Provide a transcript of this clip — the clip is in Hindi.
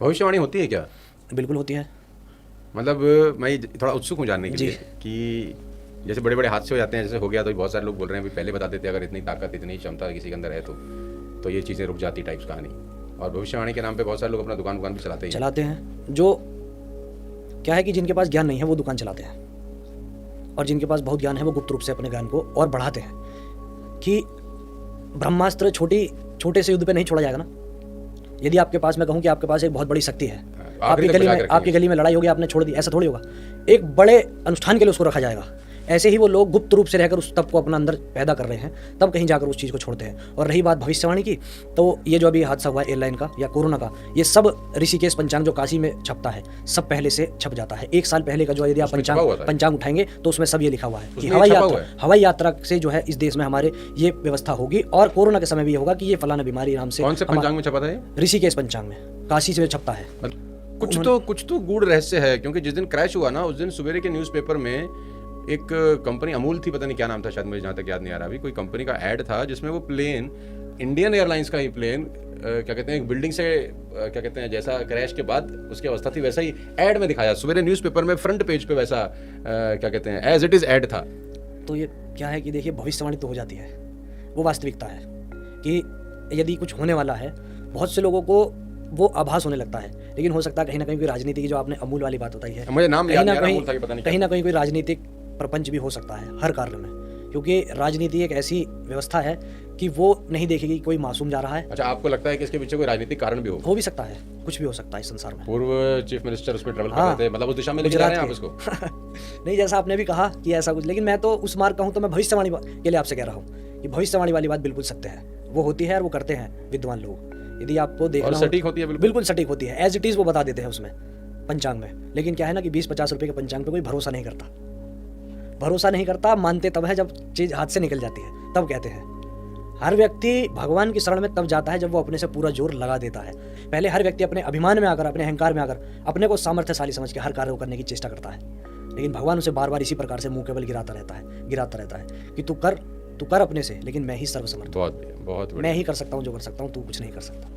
भविष्यवाणी होती है क्या? बिल्कुल होती है। मतलब मैं थोड़ा उत्सुक हूँ जानने के लिए कि जैसे बड़े बड़े हादसे हो जाते हैं, जैसे हो गया तो बहुत सारे लोग बोल रहे हैं भी पहले बता देते अगर इतनी ताकत इतनी क्षमता किसी के अंदर है तो ये चीज़ें रुक जाती टाइप्स कहानी। और भविष्यवाणी के नाम पे बहुत सारे लोग अपना दुकान भी चलाते हैं। जो क्या है कि जिनके पास ज्ञान नहीं है वो दुकान चलाते हैं, और जिनके पास बहुत ज्ञान है वो गुप्त रूप से अपने ज्ञान को और बढ़ाते हैं। कि ब्रह्मास्त्र छोटे से युद्ध पे नहीं छोड़ा जाएगा ना। यदि आपके पास, मैं कहूँ कि आपके पास एक बहुत बड़ी शक्ति है, आपकी गली में लड़ाई हो गई, आपने छोड़ दी, ऐसा थोड़ी होगा। एक बड़े अनुष्ठान के लिए उसको रखा जाएगा। ऐसे ही वो लोग गुप्त रूप से रहकर उस तप को अपना अंदर पैदा कर रहे हैं, तब कहीं जाकर उस चीज़ को छोड़ते हैं। और रही बात भविष्यवाणी की, तो ये जो अभी हादसा हुआ एयरलाइन का या कोरोना का, ये सब ऋषिकेश पंचांग जो काशी में छपता है, सब पहले से छप जाता है। 1 साल पहले का जो यदि आप पंचांग उठाएंगे तो उसमें सब ये लिखा हुआ है कि हवाई यात्रा से जो है इस देश में हमारे ये व्यवस्था होगी, और कोरोना के समय भी ये होगा कि ये फलाना बीमारी नाम से। कौन से पंचांग में छपा था? ऋषिकेश पंचांग में, काशी से छपता है। कुछ तो गूढ़ रहस्य है, क्योंकि जिस दिन क्रैश हुआ ना, उस दिन सवेरे के न्यूज़पेपर में एक कंपनी अमूल थी, पता नहीं क्या नाम था, शायद मुझे जहाँ तक याद नहीं आ रहा अभी, कोई कंपनी का ऐड था जिसमें वो प्लेन, इंडियन एयरलाइंस का ही प्लेन, क्या कहते हैं, एक बिल्डिंग से क्या कहते हैं, जैसा क्रैश के बाद उसकी अवस्था थी वैसा ही ऐड में दिखाया सवेरे न्यूज़पेपर में, फ्रंट पेज पे वैसा क्या कहते हैं, एज इट इज़ ऐड था। तो ये क्या है कि देखिए, भविष्यवाणी तो हो जाती है, वो वास्तविकता है कि यदि कुछ होने वाला है, बहुत से लोगों को वो आभास होने लगता है। लेकिन हो सकता है कहीं ना कहीं कोई राजनीति की, जो आपने अमूल वाली बात बताई है, मुझे नाम कहीं ना कहीं कोई राजनीतिक प्रपंच भी हो सकता है हर कार्य में, क्योंकि राजनीति एक ऐसी व्यवस्था है कि वो नहीं देखेगी कोई मासूम जा रहा है। अच्छा, आपको लगता है कि इसके पीछे कोई राजनीतिक कारण भी हो भी सकता है, कुछ भी हो सकता है इस संसार में। पूर्व चीफ मिनिस्टर उस पर ट्रैवल कर रहे थे, मतलब उस दिशा में लेके जा रहे हैं आप इसको? नहीं, जैसा आपने भी कहा कि ऐसा कुछ, लेकिन मैं तो उस मार्ग का हूं, तो मैं भविष्यवाणी के लिए आपसे कह रहा हूं कि भविष्यवाणी वाली बात बिल्कुल सत्य है, वो होती है और वो करते हैं विद्वान लोग। यदि आपको देखना हो, सटीक होती है, बिल्कुल सटीक होती है, एज इट इज वो बता देते हैं उसमें पंचांग में। लेकिन क्या है ना कि 20-50 रुपए के पंचांग पे कोई भरोसा नहीं करता। मानते तब है जब चीज हाथ से निकल जाती है, तब कहते हैं। हर व्यक्ति भगवान की शरण में तब जाता है जब वो अपने से पूरा जोर लगा देता है। पहले हर व्यक्ति अपने अभिमान में आकर, अपने अहंकार में आकर, अपने को सामर्थ्यशाली समझ के हर कार्य को करने की चेष्टा करता है, लेकिन भगवान उसे बार बार इसी प्रकार से मुंह केवल गिराता रहता है कि तू कर अपने से, लेकिन मैं ही सर्वसमर्थ, बहुत मैं ही कर सकता हूँ जो कर सकता हूँ, तू कुछ नहीं कर सकता।